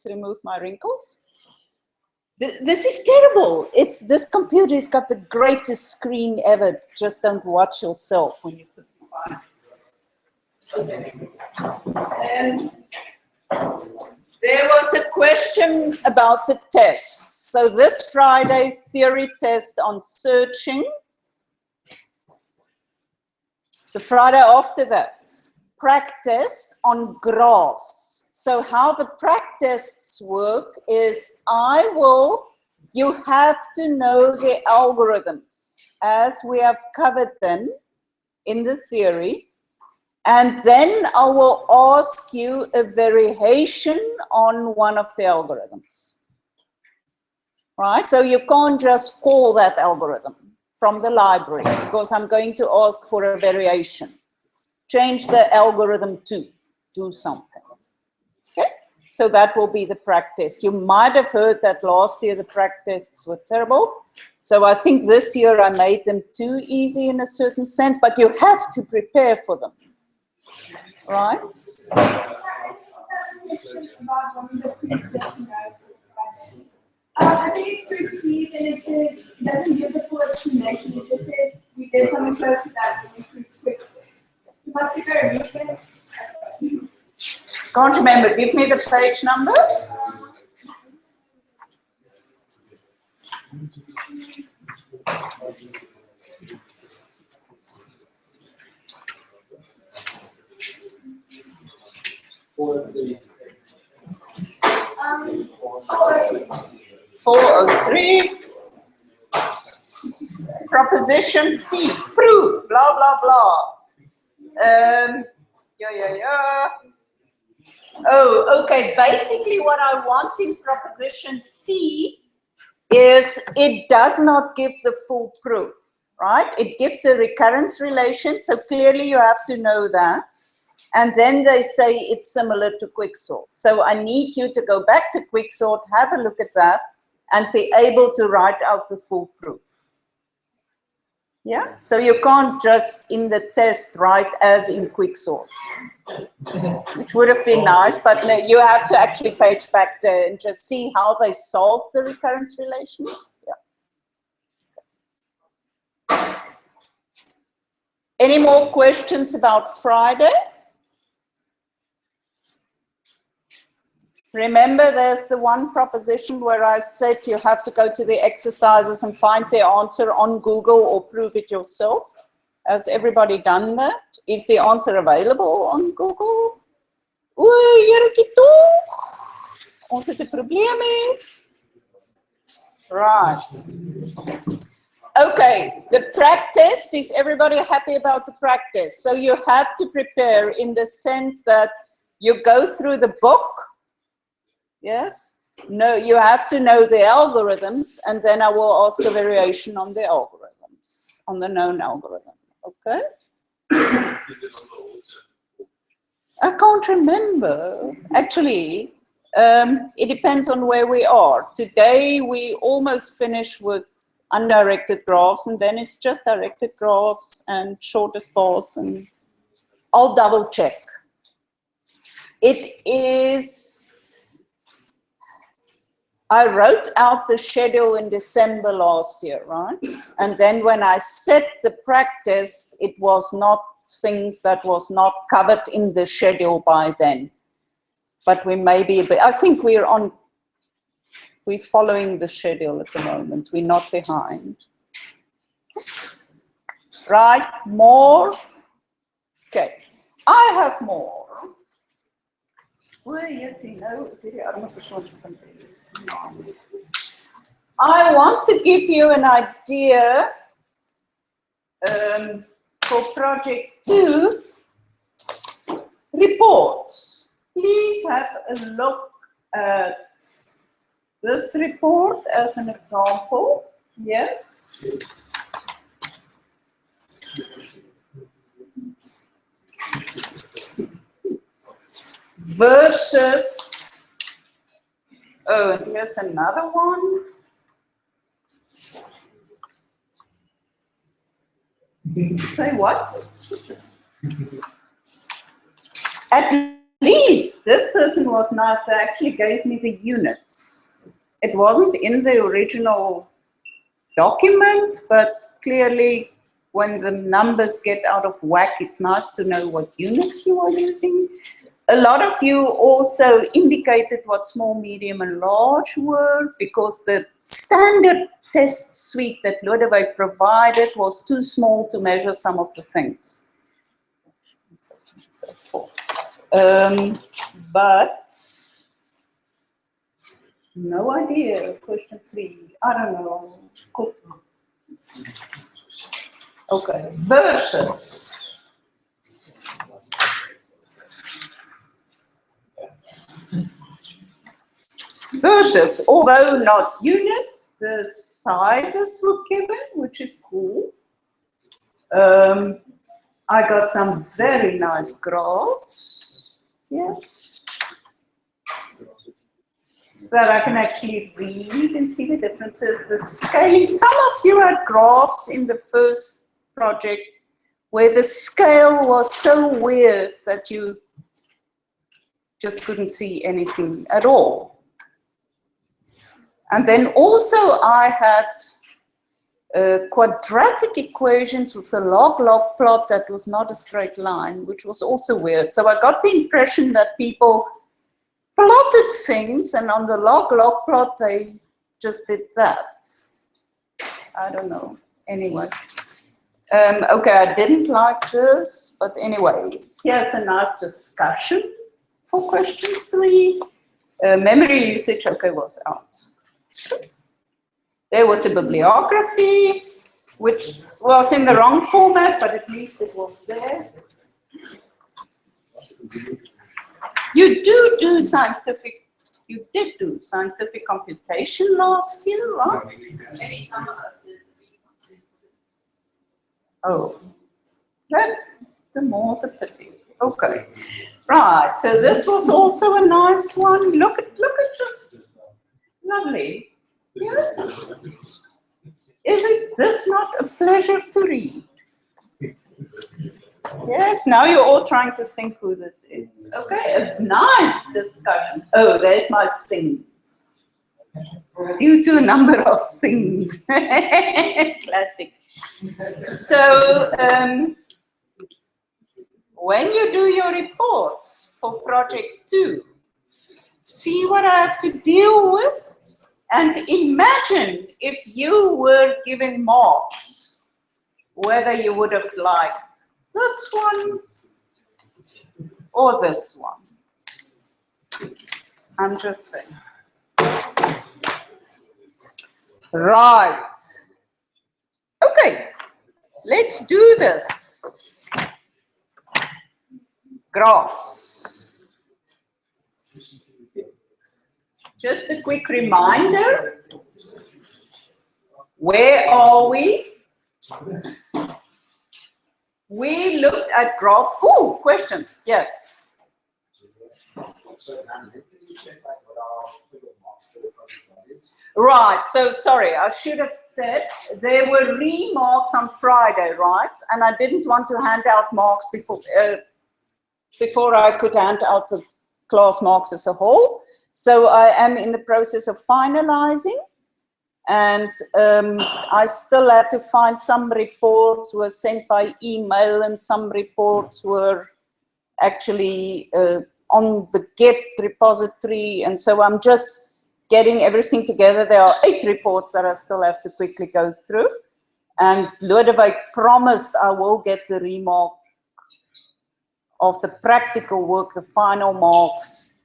to remove my wrinkles. This is terrible. This computer has got the greatest screen ever. Just don't watch yourself when you put the files. There was a question about the tests. So this Friday, theory test on searching. The Friday after that, practice on graphs. So how the practices work is you have to know the algorithms as we have covered them in the theory. And then I will ask you a variation on one of the algorithms. Right? So you can't just call that algorithm from the library because I'm going to ask for a variation. Change the algorithm to do something. Okay? So that will be the practice. You might have heard that last year the practices were terrible. So I think this year I made them too easy in a certain sense, but you have to prepare for them. Right? I think it's received and it says, it doesn't give the full explanation. It just says we did something close to that and we quick. So what's the variation? Can't remember. Give me the page number. (403) Proposition C. Prove. Blah blah blah. Oh, okay. Basically, what I want in proposition C is it does not give the full proof, right? It gives a recurrence relation, so clearly you have to know that. And then they say it's similar to quicksort. So I need you to go back to quicksort, have a look at that, and be able to write out the full proof. Yeah, so you can't just in the test write as in quicksort, which would have been nice, but no, you have to actually page back there and just see how they solve the recurrence relation. Yeah. Any more questions about Friday? Remember, there's the one proposition where I said you have to go to the exercises and find the answer on Google or prove it yourself. Has everybody done that? Is the answer available on Google? Oei, jerkie toch. Ons het 'n probleem hier. Right. Okay, the practice, is everybody happy about the practice? So you have to prepare in the sense that you go through the book. Yes? No, you have to know the algorithms, and then I will ask a variation on the algorithms, on the known algorithm. Okay? Is it on the old set? I can't remember. Actually, it depends on where we are. Today, we almost finish with undirected graphs, and then it's just directed graphs and shortest paths, and I'll double check. It is... I wrote out the schedule in December last year, right? And then when I set the practice, it was not things that was not covered in the schedule by then. But we may be a bit, I think we're following the schedule at the moment. We're not behind. Right, more? Okay, I have more. Well, yes, you know, I want to give you an idea for project 2, reports. Please have a look at this report as an example. Yes. Versus, oh, here's another one. Say what? At Please, this person was nice. They actually gave me the units. It wasn't in the original document, but clearly when the numbers get out of whack, it's nice to know what units you are using. A lot of you also indicated what small, medium, and large were, because the standard test suite that Lodewijk provided was too small to measure some of the things. So forth. But no idea. Question 3. I don't know. Cool. Okay. Versus. Versus, although not units, the sizes were given, which is cool. I got some very nice graphs, yeah, that I can actually read and see the differences. The scaling, some of you had graphs in the first project where the scale was so weird that you just couldn't see anything at all. And then also I had quadratic equations with a log-log plot that was not a straight line, which was also weird. So I got the impression that people plotted things, and on the log-log plot they just did that. I don't know. Anyway. Okay, I didn't like this, but anyway, here's a nice discussion for question 3. Memory usage, okay, was out. There was a bibliography, which was in the wrong format, but at least it was there. You do scientific, you did do scientific computation last year, right? Maybe some of us did. Oh, that, the more the pity. Okay, right. So this was also a nice one. Look at this, lovely. Yes. Isn't this not a pleasure to read? Yes, now you're all trying to think who this is. Okay, a nice discussion. Oh, there's my things. Due to a number of things. Classic. So, when you do your reports for project 2, see what I have to deal with. And imagine if you were giving marks, whether you would have liked this one or this one. I'm just saying. Right. Okay, let's do this. Graphs. Just a quick reminder, where are we? We looked at graph, ooh, questions, yes. Right, so sorry, I should have said there were remarks on Friday, right? And I didn't want to hand out marks before I could hand out the class marks as a whole. So I am in the process of finalizing, and I still had to find some reports were sent by email and some reports were actually on the Git repository, and so I'm just getting everything together. There are 8 reports that I still have to quickly go through, and Lodewijk promised I will get the remark of the practical work, the final marks,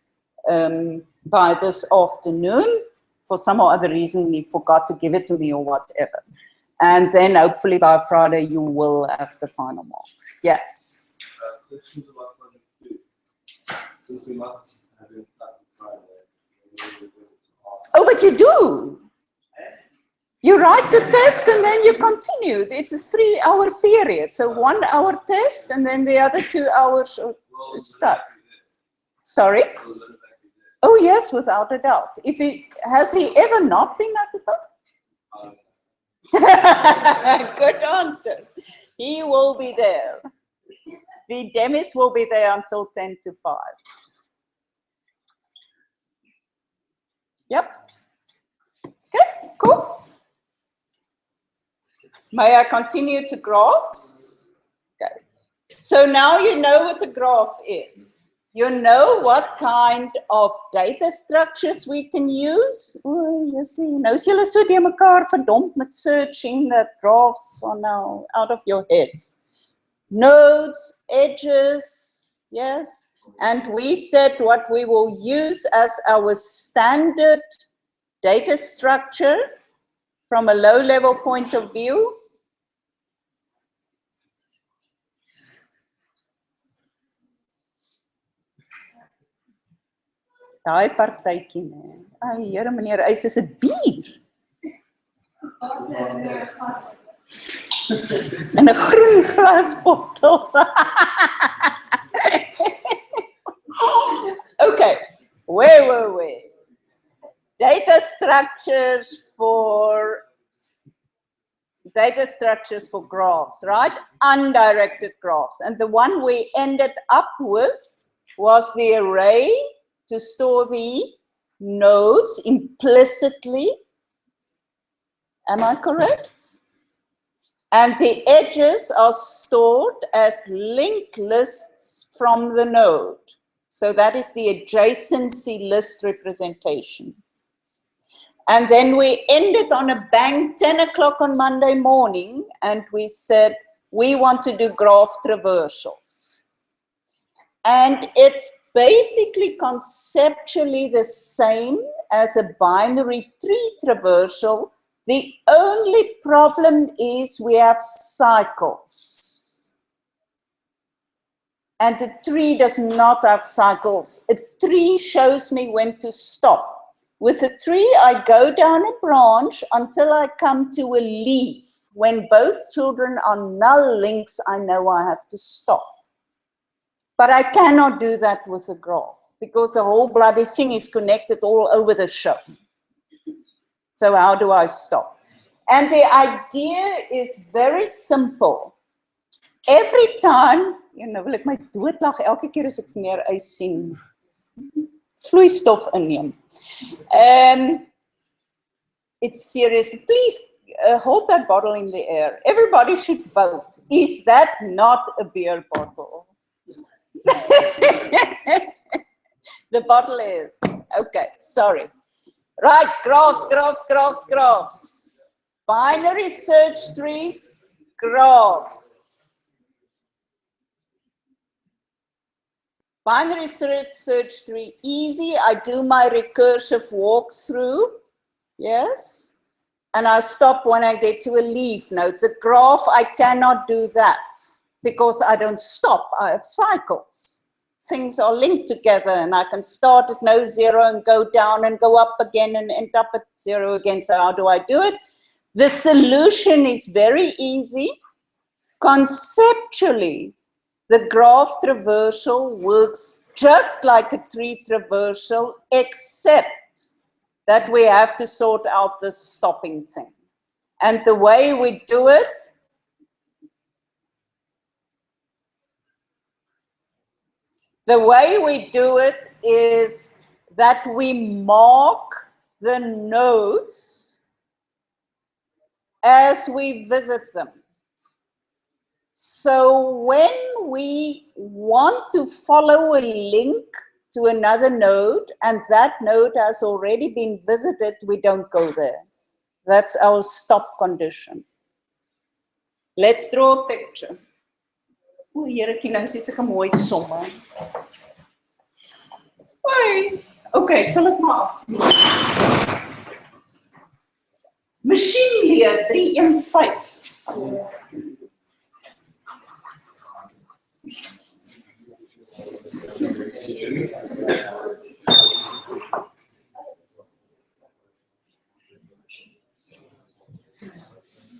by this afternoon. For some or other reason, he forgot to give it to me or whatever. And then hopefully by Friday, you will have the final marks. Yes? Questions about project 2. Since we must have it on Friday. Oh, but you do. You write the test and then you continue. It's a 3-hour period. So 1 hour test and then the other 2 hours start. Sorry? Oh yes, without a doubt. Has he ever not been at the top? Good answer. He will be there. The demis will be there until 10 to 5. Yep. Okay, cool. May I continue to graphs? Okay. So now you know what a graph is. You know what kind of data structures we can use. Oh, you see, nou is julle so die mekaar verdomp met searching that graphs are now out of your heads. Nodes, edges, yes. And we said what we will use as our standard data structure from a low-level point of view. Daai partytjie, nee. Ai, Here meneer Eis, is 'n bier. En 'n groen glasbottel. Okay, where were we? Data structures for graphs, right? Undirected graphs. And the one we ended up with was the array to store the nodes implicitly. Am I correct? And the edges are stored as linked lists from the node. So that is the adjacency list representation. And then we ended on a bang 10 o'clock on Monday morning, and we said, we want to do graph traversals. And it's basically conceptually the same as a binary tree traversal. The only problem is we have cycles. And a tree does not have cycles. A tree shows me when to stop. With a tree, I go down a branch until I come to a leaf. When both children are null links, I know I have to stop. But I cannot do that with a graph because the whole bloody thing is connected all over the show. So how do I stop? And the idea is very simple. Every time, wil ek my doodlag elke keer as ek meneer Eis sien, vloeistof inneem. It's serious. Please hold that bottle in the air. Everybody should vote. Is that not a beer bottle? The bottle is. Okay, sorry. Right, graphs. Binary search trees, graphs. Binary search tree, easy. I do my recursive walkthrough, yes. And I stop when I get to a leaf node. The graph, I cannot do that because I don't stop. I have cycles. Things are linked together and I can start at no zero and go down and go up again and end up at zero again. So how do I do it? The solution is very easy. Conceptually, the graph traversal works just like a tree traversal, except that we have to sort out the stopping thing. And the way we do it, is that we mark the nodes as we visit them. So when we want to follow a link to another node and that node has already been visited, we don't go there. That's our stop condition. Let's draw a picture. O, Heretjie, nou sê sulke mooi somme. Hoi. Okay, sal ek maar af. Masjienleer 315.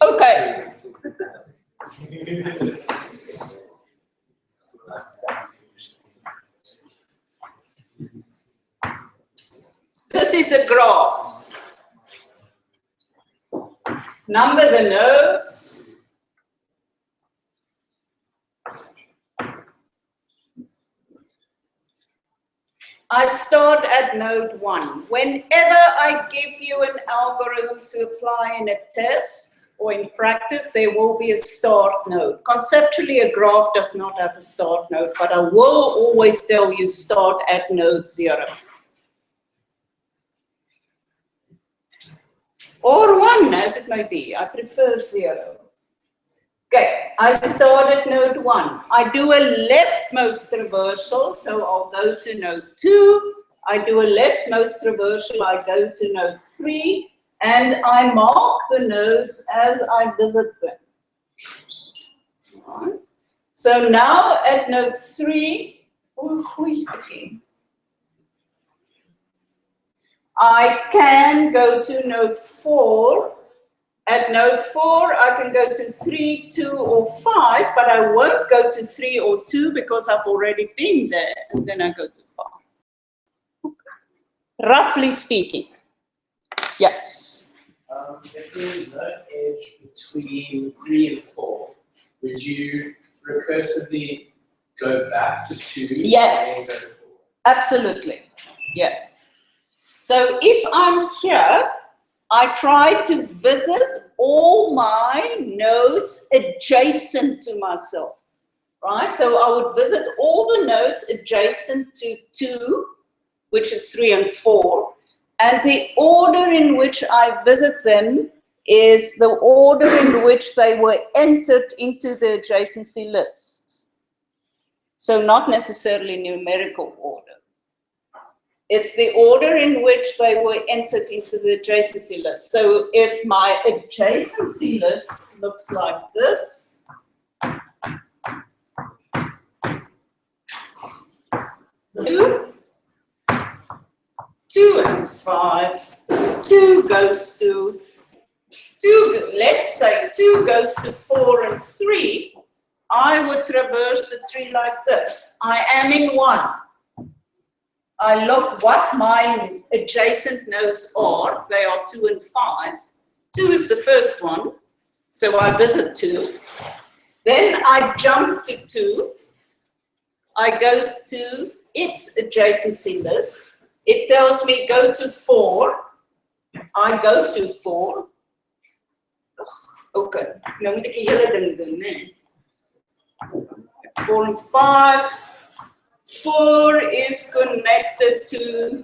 Okay. This is a graph. Number the nodes. I start at node 1. Whenever I give you an algorithm to apply in a test or in practice, there will be a start node. Conceptually, a graph does not have a start node, but I will always tell you start at node 0. Or 1, as it may be. I prefer 0. Okay, I start at node 1. I do a leftmost traversal, so I'll go to node 2. I do a leftmost traversal, I go to node 3, and I mark the nodes as I visit them. Right. So now at node 3, who is the king? I can go to node 4. At node 4, I can go to 3, 2, or 5, but I won't go to 3 or 2 because I've already been there, and then I go to 5. Roughly speaking. Yes? If there is no edge between 3 and 4, would you recursively go back to 2? Yes. And then go to 4? Absolutely. Yes. So if I'm here, I try to visit all my nodes adjacent to myself, right? So I would visit all the nodes adjacent to 2, which is 3 and 4, and the order in which I visit them is the order in which they were entered into the adjacency list. So not necessarily numerical order. It's the order in which they were entered into the adjacency list. So if my adjacency list looks like this, 2 and 5, 2 goes to 2, let's say 2 goes to 4 and 3, I would traverse the tree like this. I am in 1. I look what my adjacent nodes are. They are 2 and 5. 2 is the first one, so I visit 2. Then I jump to 2. I go to its adjacency list. It tells me go to 4. I go to 4. Okay, nou moet ek die hele ding doen, né? 4 and 5. 4 is connected to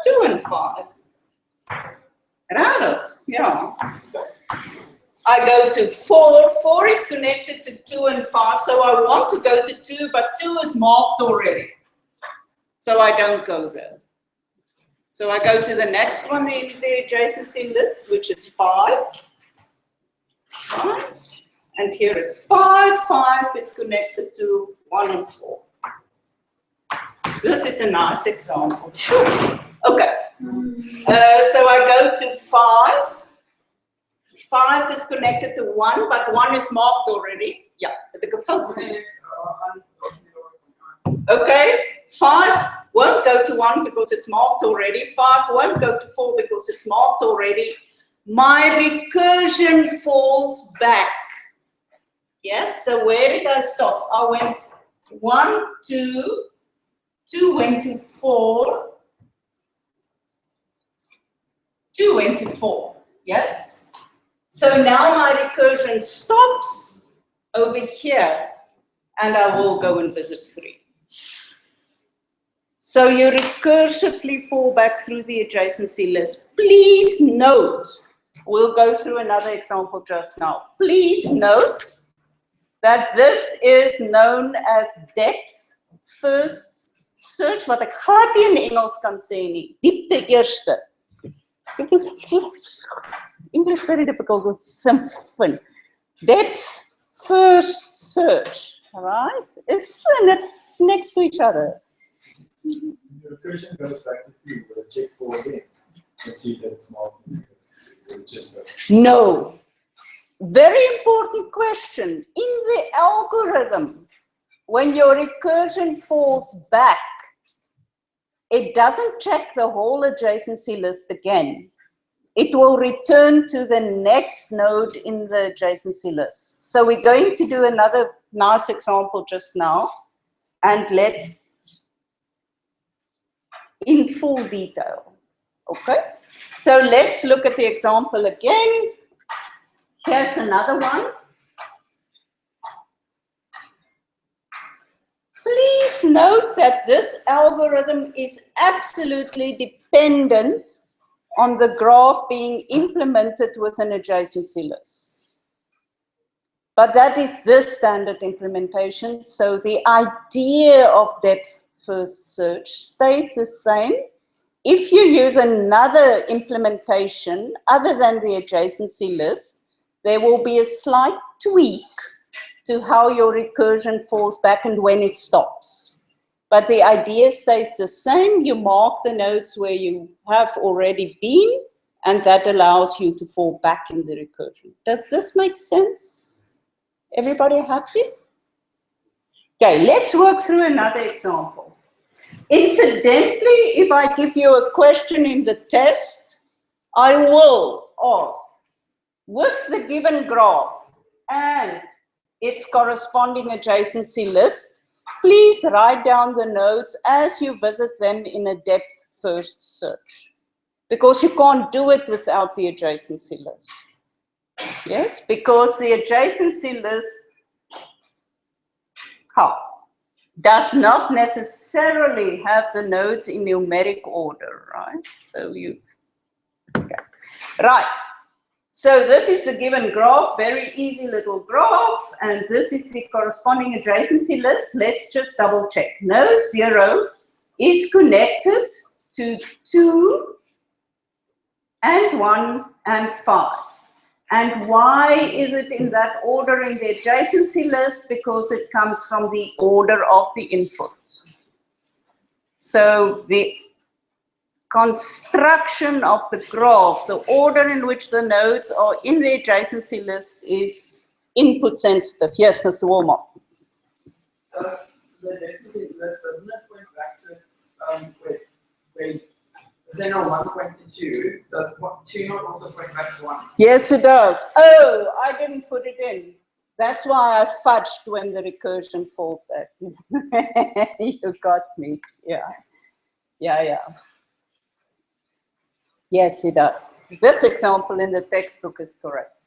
2 and 5. Right? Yeah. I go to 4. 4 is connected to 2 and 5. So I want to go to 2, but 2 is marked already. So I don't go there. So I go to the next one in the adjacency list, which is 5. Right? And here is 5. 5 is connected to 1 and 4. This is a nice example. Sure. Okay. So I go to 5. 5 is connected to 1, but 1 is marked already. Yeah. Okay. 5 won't go to 1 because it's marked already. 5 won't go to 4 because it's marked already. My recursion falls back. Yes. So where did I stop? I went 1, 2. 2 went to 4, 2 went to 4, yes? So now my recursion stops over here, and I will go and visit 3. So you recursively fall back through the adjacency list. Please note, we'll go through another example just now. Please note that this is known as depth first search, wat ek glad nie in Engels kan sê nie. Diepte eerste. English very difficult with something. Depth first search. All right? It's next to each other. The recursion goes back to 2, but check 4 again. Let's see if it's marked. No. Very important question. In the algorithm, when your recursion falls back, it doesn't check the whole adjacency list again. It will return to the next node in the adjacency list. So we're going to do another nice example just now. And let's in full detail. Okay, so let's look at the example again. Here's another one. Please note that this algorithm is absolutely dependent on the graph being implemented with an adjacency list. But that is the standard implementation, so the idea of depth first search stays the same. If you use another implementation other than the adjacency list, there will be a slight tweak to how your recursion falls back and when it stops. But the idea stays the same. You mark the nodes where you have already been, and that allows you to fall back in the recursion. Does this make sense? Everybody happy? Okay, let's work through another example. Incidentally, if I give you a question in the test, I will ask, with the given graph and its corresponding adjacency list, please write down the nodes as you visit them in a depth first search. Because you can't do it without the adjacency list. Yes, because the adjacency list does not necessarily have the nodes in numeric order, right? So okay. Right. So this is the given graph, very easy little graph, and this is the corresponding adjacency list. Let's just double check. Node 0 is connected to 2 and 1 and 5. And why is it in that order in the adjacency list? Because it comes from the order of the input. So the construction of the graph, the order in which the nodes are in the adjacency list is input sensitive. Yes, Mr. Walmart. The adjacency list, doesn't it point back to wait, is there no 1 point to 2? Does 2 not also point back to 1? Yes, it does. Oh, I didn't put it in. That's why I fudged when the recursion fallback. You got me. Yeah. Yes, it does. This example in the textbook is correct.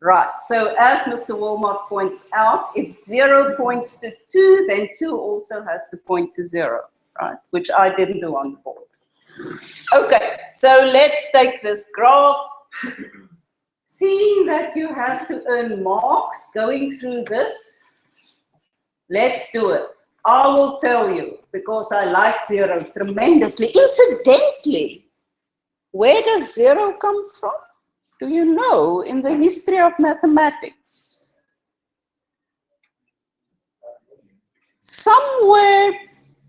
Right, so as Mr. Walmart points out, if 0 points to 2, then 2 also has to point to 0, right? Which I didn't do on the board. Okay, so let's take this graph. Seeing that you have to earn marks going through this, let's do it. I will tell you, because I like 0 tremendously. Incidentally, where does 0 come from? Do you know in the history of mathematics? Somewhere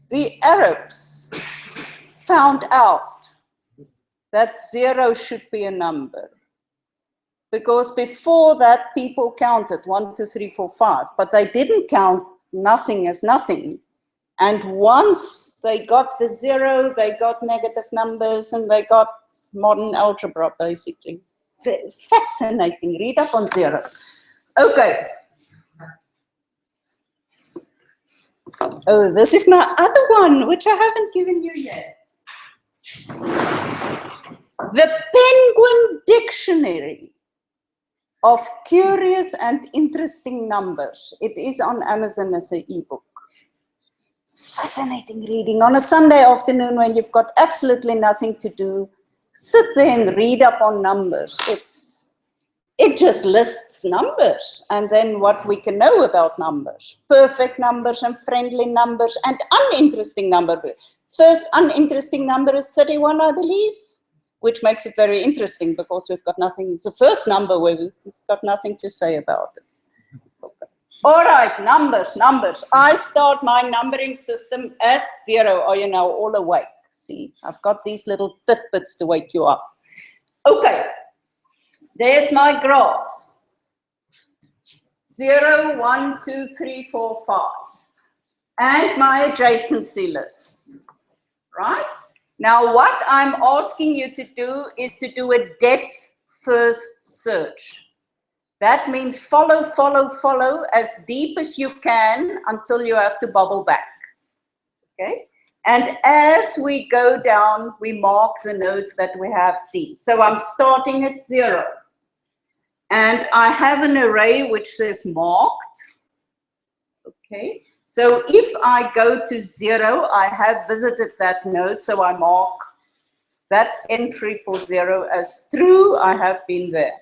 the Arabs found out that 0 should be a number. Because before that, people counted 1, 2, 3, 4, 5, but they didn't count nothing as nothing. And once they got the 0, they got negative numbers and they got modern algebra, basically. Fascinating. Read up on 0. Okay. Oh, this is my other one, which I haven't given you yet. The Penguin Dictionary of Curious and Interesting Numbers. It is on Amazon as an ebook. Fascinating reading. On a Sunday afternoon when you've got absolutely nothing to do, sit there and read up on numbers. It just lists numbers and then what we can know about numbers. Perfect numbers and friendly numbers and uninteresting numbers. First uninteresting number is 31, I believe, which makes it very interesting because we've got nothing. It's the first number where we've got nothing to say about it. Okay. All right, numbers. I start my numbering system at 0. Are you now all awake? See, I've got these little tidbits to wake you up. Okay. There's my graph. 0, 1, 2, 3, 4, 5. And my adjacency list. Right? Now, what I'm asking you to do is to do a depth first search. That means follow as deep as you can until you have to bubble back. Okay? And as we go down, we mark the nodes that we have seen. So I'm starting at 0. And I have an array which says marked. Okay. So if I go to 0, I have visited that node. So I mark that entry for 0 as true. I have been there.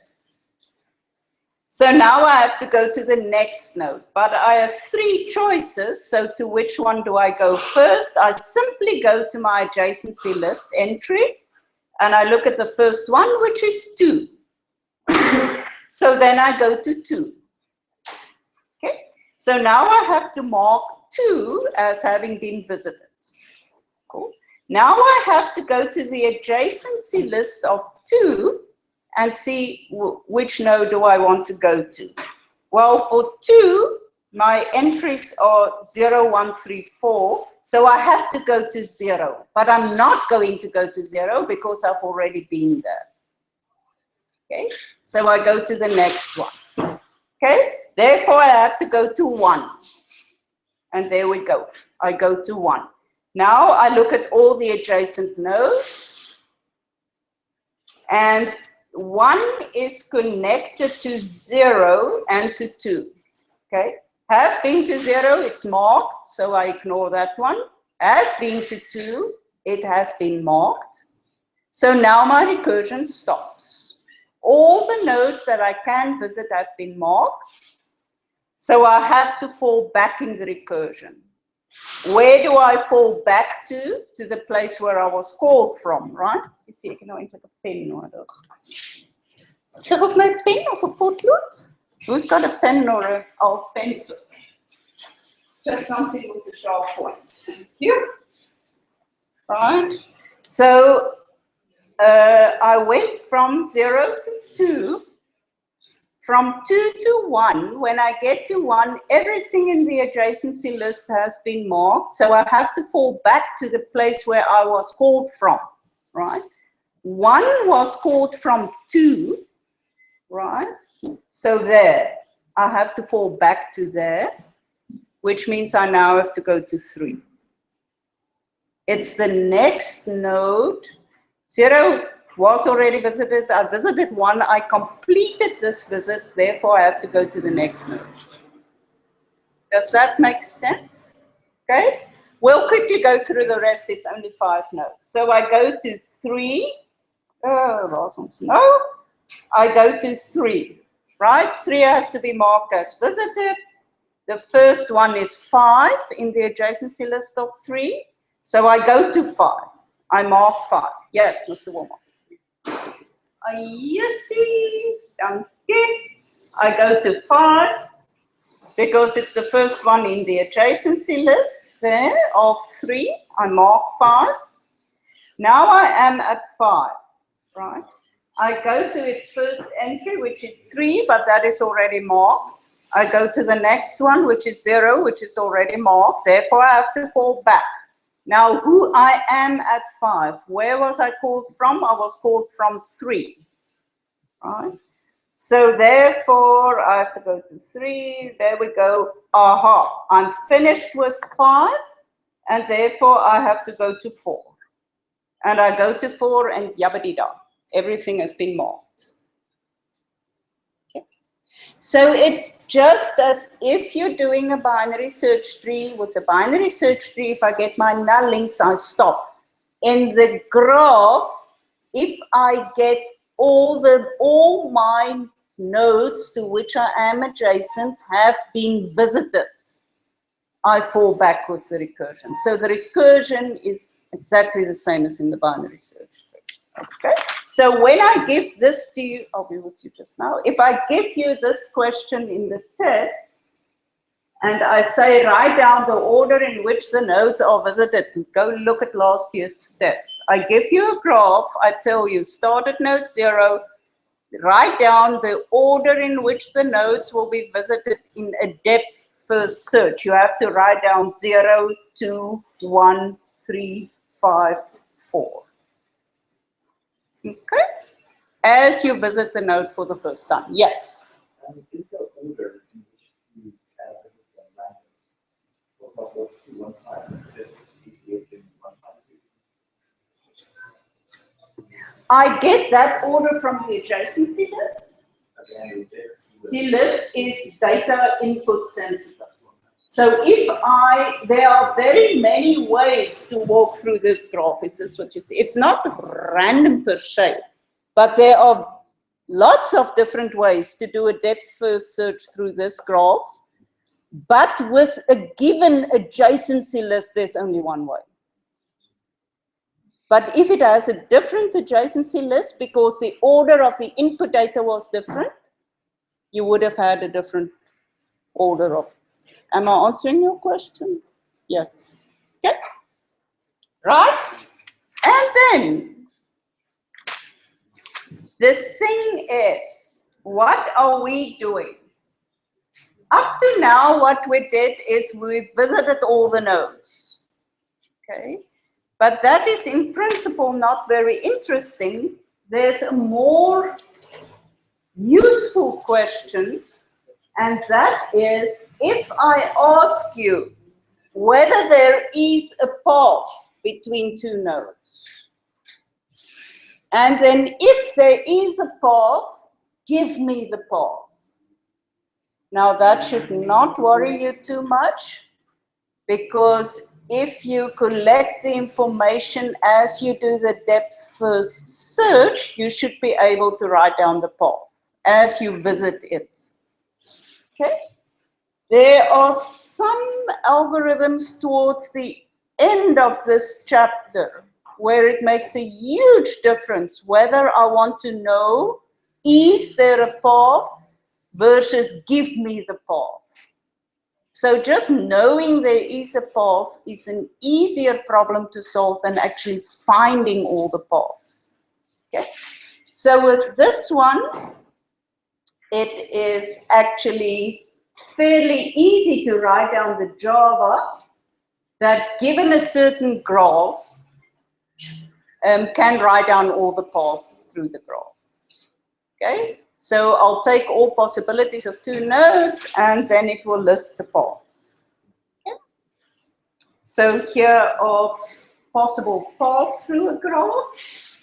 So now I have to go to the next node, but I have 3 choices. So to which one do I go first? I simply go to my adjacency list entry and I look at the first one, which is 2. So then I go to 2. Okay. So now I have to mark 2 as having been visited. Cool. Now I have to go to the adjacency list of 2 and see which node do I want to go to. Well, for 2, my entries are 0, 1, 3, 4. So I have to go to 0, but I'm not going to go to 0 because I've already been there. Okay, so I go to the next one. Okay, therefore I have to go to 1. And there we go. I go to 1. Now I look at all the adjacent nodes. And 1 is connected to 0 and to 2. Okay, have been to 0, it's marked, so I ignore that one. Have been to 2, it has been marked. So now my recursion stops. All the nodes that I can visit have been marked. So I have to fall back in the recursion. Where do I fall back to? To the place where I was called from, right? You see, I can nou eintlik 'n pen nodig. Krijg of my pen of 'n potlood? Who's got a pen or a pencil? Just something with a sharp point. Thank you. Right. So I went from 0 to 2. From 2 to 1, when I get to 1, everything in the adjacency list has been marked. So I have to fall back to the place where I was called from, right? 1 was called from 2, right? So there, I have to fall back to there, which means I now have to go to 3. It's the next node. 0 was already visited. I visited 1. I completed this visit. Therefore, I have to go to the next node. Does that make sense? Okay. We'll quickly go through the rest. It's only 5 nodes. So I go to 3. Last one's no. I go to 3. Right? 3 has to be marked as visited. The first one is 5 in the adjacency list of 3. So I go to 5. I mark 5. Yes, Mr. Wilmot. Yes, thank you. I go to 5 because it's the first one in the adjacency list there of 3. I mark 5. Now I am at 5, right? I go to its first entry, which is 3, but that is already marked. I go to the next one, which is 0, which is already marked. Therefore, I have to fall back. Now, who I am at 5, where was I called from? I was called from 3, right? So therefore, I have to go to 3. There we go. Aha, I'm finished with 5, and therefore I have to go to 4. And I go to 4 and yabba-dee-da. Everything has been marked. So it's just as if you're doing a binary search tree. With a binary search tree, if I get my null links, I stop. In the graph, if I get all my nodes to which I am adjacent have been visited, I fall back with the recursion. So the recursion is exactly the same as in the binary search tree. Okay, so when I give this to you, I'll be with you just now. If I give you this question in the test, and I say write down the order in which the nodes are visited, go look at last year's test. I give you a graph, I tell you start at node 0, write down the order in which the nodes will be visited in a depth first search. You have to write down 0, 2, 1, 3, 5, 4. Okay, as you visit the node for the first time. Yes. Is the order in which you have visited the random, for example, 2, 1, 5, 6, 8, I get that order from the adjacency list. See, list is data input sensitive. So if there are very many ways to walk through this graph. Is this what you see? It's not random per se, but there are lots of different ways to do a depth first search through this graph. But with a given adjacency list, there's only one way. But if it has a different adjacency list because the order of the input data was different, you would have had a different order of. Am I answering your question? Yes. Okay. Right? And then the thing is, what are we doing? Up to now, what we did is we visited all the nodes. Okay. But that is in principle not very interesting. There's a more useful question, and that is, if I ask you whether there is a path between two nodes, and then if there is a path, give me the path. Now that should not worry you too much, because if you collect the information as you do the depth first search, you should be able to write down the path as you visit it. Okay? There are some algorithms towards the end of this chapter where it makes a huge difference whether I want to know, is there a path versus give me the path. So just knowing there is a path is an easier problem to solve than actually finding all the paths. Okay? So with this one, it is actually fairly easy to write down the Java that, given a certain graph, can write down all the paths through the graph. Okay? So I'll take all possibilities of two nodes, and then it will list the paths. Okay? So here are possible paths through a graph.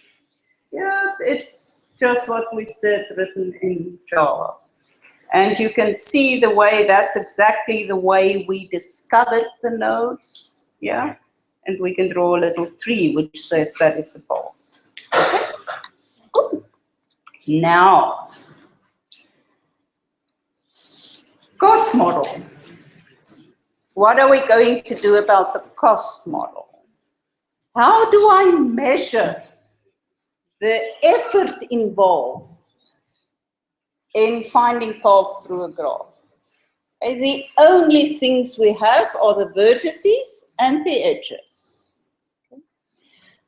Yeah, it's just what we said written in Java. And you can see the way, that's exactly the way we discovered the nodes. Yeah, and we can draw a little tree which says that is the path. Okay? Cool. Now, cost model. What are we going to do about the cost model? How do I measure the effort involved in finding paths through a graph? And the only things we have are the vertices and the edges. Okay.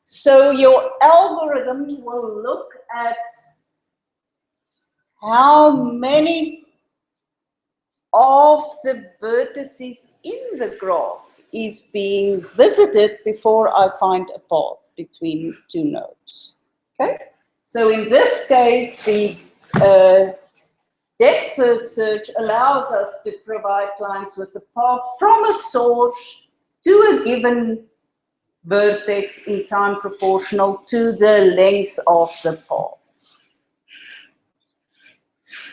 So your algorithm will look at how many of the vertices in the graph is being visited before I find a path between two nodes. Okay? So in this case, the depth first search allows us to provide clients with a path from a source to a given vertex in time proportional to the length of the path.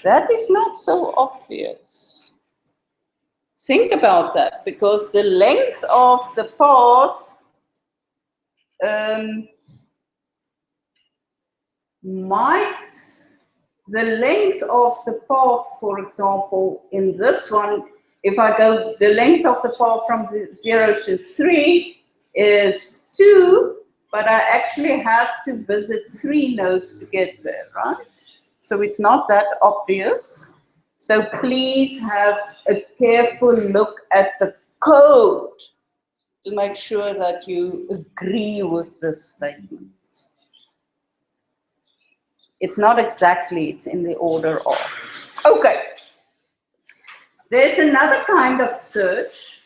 That is not so obvious. Think about that, because the length of the path the length of the path, for example, in this one, if I go, the length of the path from 0 to 3 is 2, but I actually have to visit 3 nodes to get there, right? So it's not that obvious. So please have a careful look at the code to make sure that you agree with this statement. It's not exactly, it's in the order of. Okay. There's another kind of search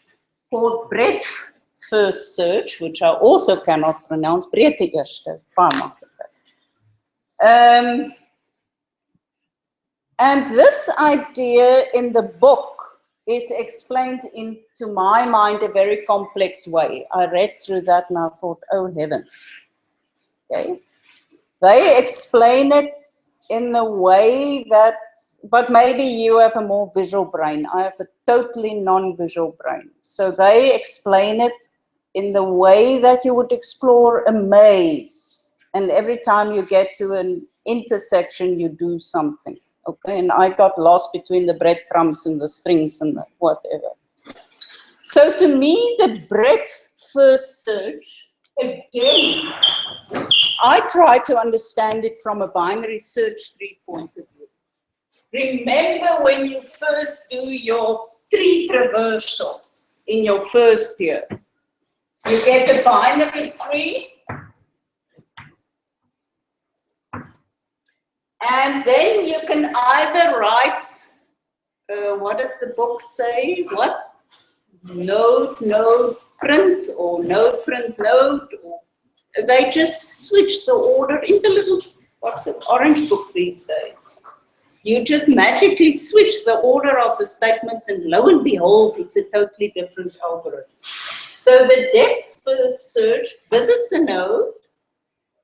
called breadth first search, which I also cannot pronounce. Breedte eerste is baie maklik. And this idea in the book is explained in, to my mind, a very complex way. I read through that and I thought, oh heavens. Okay. They explain it in a way that, but maybe you have a more visual brain. I have a totally non-visual brain. So they explain it in the way that you would explore a maze. And every time you get to an intersection, you do something. Okay, and I got lost between the breadcrumbs and the strings and the whatever. So to me, the breadth first search, again, I try to understand it from a binary search tree point of view. Remember when you first do your tree traversals in your first year, you get a binary tree, and then you can either write, what does the book say? What? Node, node, print, or node, print, node. Or they just switch the order in the little, what's it, orange book these days. You just magically switch the order of the statements, and lo and behold, it's a totally different algorithm. So the depth first search visits a node,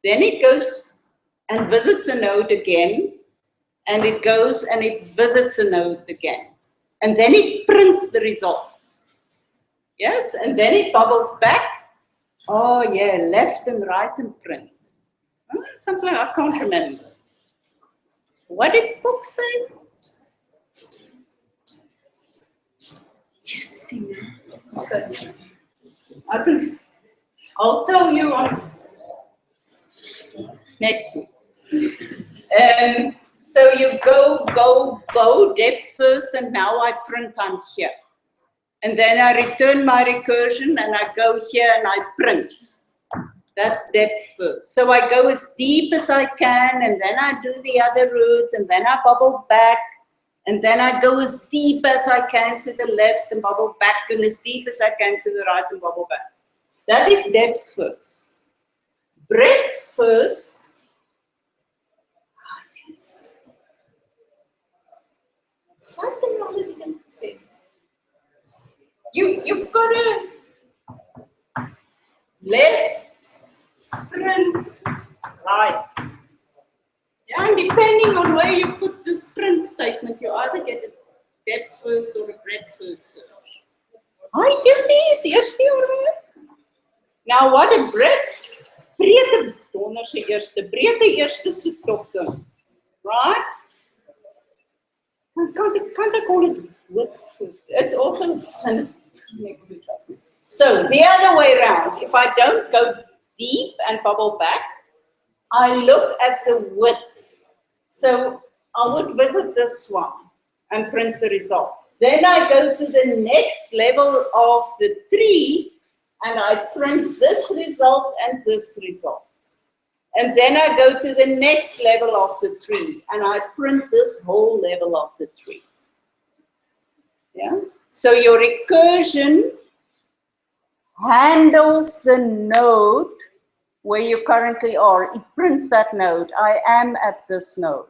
then it goes and visits a node again, and it goes and it visits a node again. And then it prints the results. Yes, and then it bubbles back. Oh yeah, left and right and print. Something I can't remember. What did the book say? Yes, okay. I'll tell you on next week. So you go, depth first, and now I print, I'm here. And then I return my recursion, and I go here and I print. That's depth first. So I go as deep as I can, and then I do the other route, and then I bubble back, and then I go as deep as I can to the left and bubble back, and as deep as I can to the right and bubble back. That is depth first. Breadth first. Yes. What the hell did you say? You've got a left, print, right. Yeah, and depending on where you put this print statement, you either get a depth first or a breadth first search. Oh, you see, is eerste order. Now what a breadth? Breedte donder se eerste, breedte eerste soektop doen. Right? Can't I call it width first? It's also next to each other. So the other way around, if I don't go deep and bubble back, I look at the width. So I would visit this one and print the result. Then I go to the next level of the tree and I print this result and this result. And then I go to the next level of the tree and I print this whole level of the tree. Yeah. So your recursion handles the node where you currently are. It prints that node. I am at this node.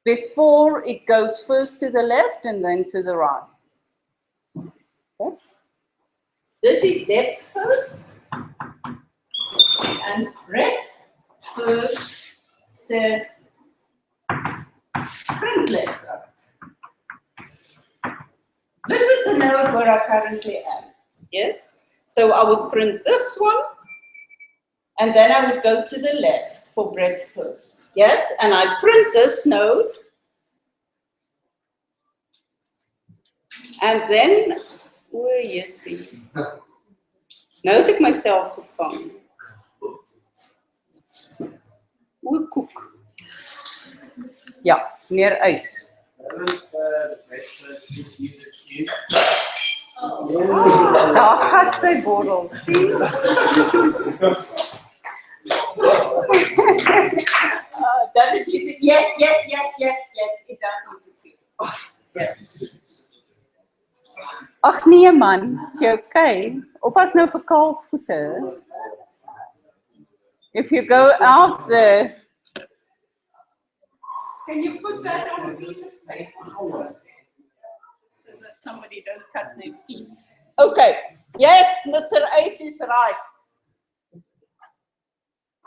Before it goes first to the left and then to the right. Okay. This is depth first. And breadth first says print left out. Visit the node where I currently am. Yes? So I would print this one, and then I would go to the left for breadth first. Yes? And I print this node, and then, where you see? Nou het ek myself gevang. Hoe koek. Ja, meer ys. Daar gaat sy bottel, sien? Does it use it? Yes, it does use it. Yes. Ag nee man, is jy okay? Oppas nou vir kaal voete. If you go out there, can you put that on a piece of paper so that somebody don't cut their feet? Okay. Yes, Mr. Ace is right.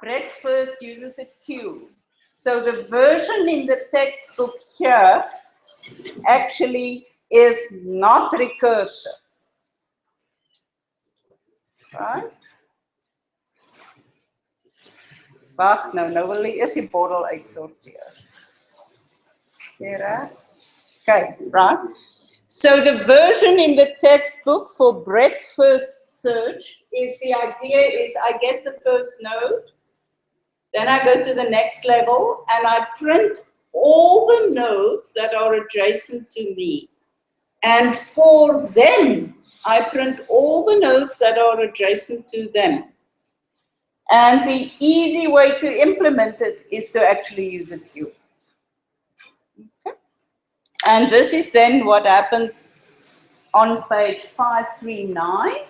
breadth first uses a queue. So the version in the textbook here actually is not recursive. Right? Wacht nou wil jy eers die bottel uitsorteer. Okay, right. So the version in the textbook for breadth first search is the idea is I get the first node, then I go to the next level and I print all the nodes that are adjacent to me. And for them, I print all the nodes that are adjacent to them. And the easy way to implement it is to actually use a queue. Okay. And this is then what happens on page 539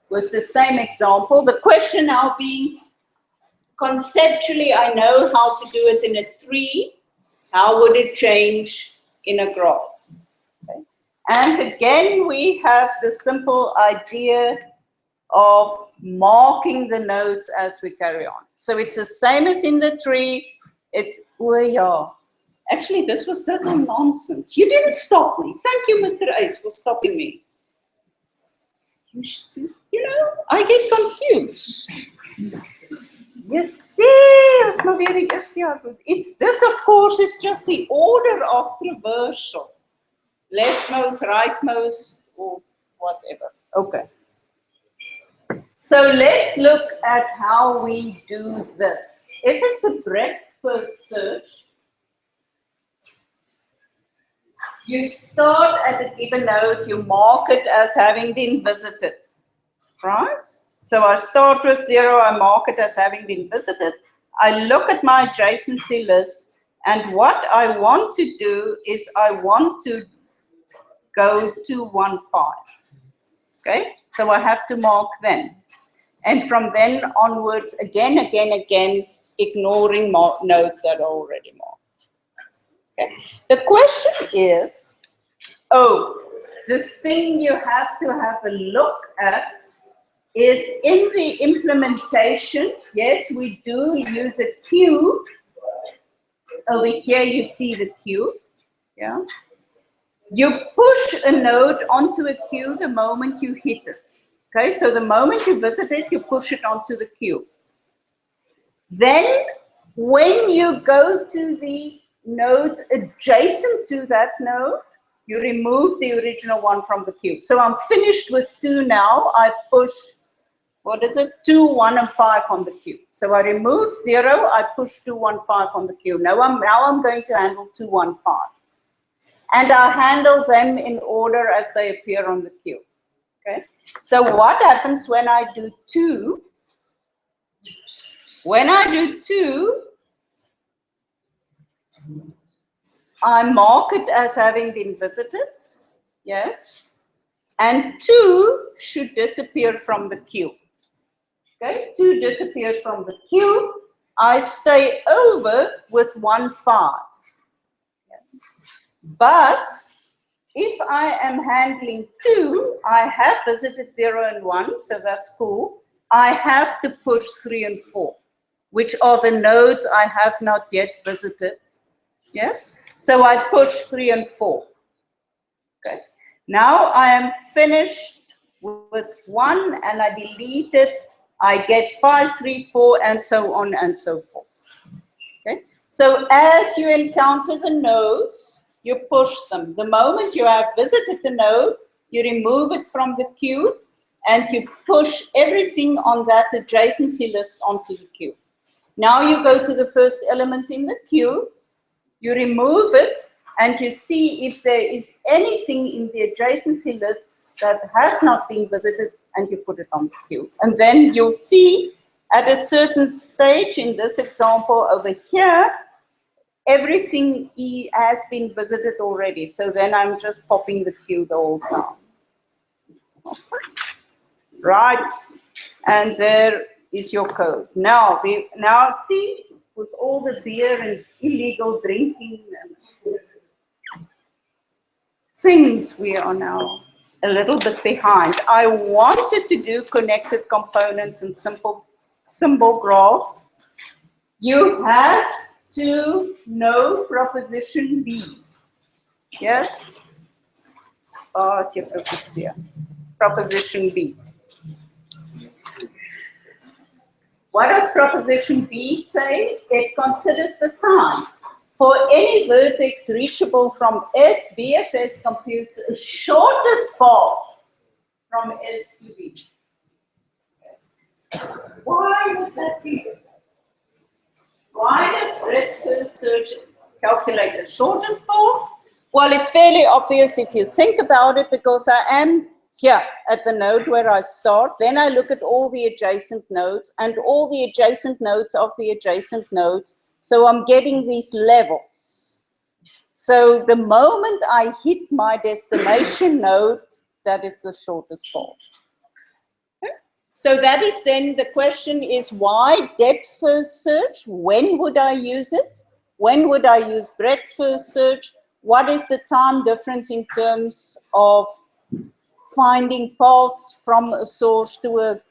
with the same example. The question now being, conceptually, I know how to do it in a tree. How would it change in a graph? Okay. And again, we have the simple idea of marking the nodes as we carry on. So it's the same as in the tree. It's, oh yeah. Actually, this was total nonsense. You didn't stop me. Thank you, Mr. Ace, for stopping me. You know, I get confused. Yes, it's this, of course, is just the order of traversal. Leftmost, rightmost, or whatever. Okay. So let's look at how we do this. If it's a breadth first search, you start at a given node, you mark it as having been visited, right? So I start with 0, I mark it as having been visited. I look at my adjacency list, and what I want to do is I want to go to 1, 5. Okay, so I have to mark them. And from then onwards, again, ignoring nodes that are already marked. Okay. The question is, the thing you have to have a look at is in the implementation. Yes, we do use a queue. Over here you see the queue. Yeah. You push a node onto a queue the moment you hit it. Okay, so the moment you visit it, you push it onto the queue. Then, when you go to the nodes adjacent to that node, you remove the original one from the queue. So I'm finished with 2 now. I push, 2, 1, and 5 on the queue. So I remove 0, I push 2, 1, 5 on the queue. Now I'm going to handle 2, 1, 5. And I'll handle them in order as they appear on the queue. Okay. So what happens when I do 2? When I do 2, I mark it as having been visited. Yes. And 2 should disappear from the queue. Okay. 2 disappears from the queue. I stay over with 1, 5. Yes. But if I am handling 2, I have visited 0 and 1, so that's cool. I have to push 3 and 4, which are the nodes I have not yet visited. Yes? So I push 3 and 4. Okay. Now I am finished with 1 and I delete it. I get 5, 3, 4, and so on and so forth. Okay. So as you encounter the nodes, you push them. The moment you have visited the node, you remove it from the queue and you push everything on that adjacency list onto the queue. Now you go to the first element in the queue, you remove it, and you see if there is anything in the adjacency list that has not been visited, and you put it on the queue. And then you'll see at a certain stage in this example over here, everything has been visited already. So then I'm just popping the queue the whole time. Right. And there is your code. Now see, with all the beer and illegal drinking and things, we are now a little bit behind. I wanted to do connected components and simple symbol graphs, you have to know proposition B. Yes? As jy proposisie. Proposition B. What does proposition B say? It considers the time. For any vertex reachable from S, BFS computes a shortest path from S to B. Why would that be? Why does breadth first search calculate the shortest path? Well, it's fairly obvious if you think about it, because I am here at the node where I start, then I look at all the adjacent nodes and all the adjacent nodes of the adjacent nodes. So I'm getting these levels. So the moment I hit my destination node, that is the shortest path. Okay? So that is then, the question is, why depth first search? When would I use it? When would I use breadth first search? What is the time difference in terms of finding paths from a source to a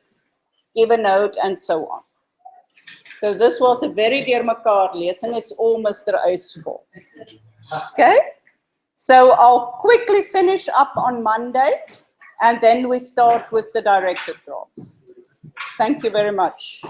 given node, and so on. So this was a very deurmekaar lesing. It's all Mr. Uys fault. Okay? So I'll quickly finish up on Monday, and then we start with the directed graphs. Thank you very much.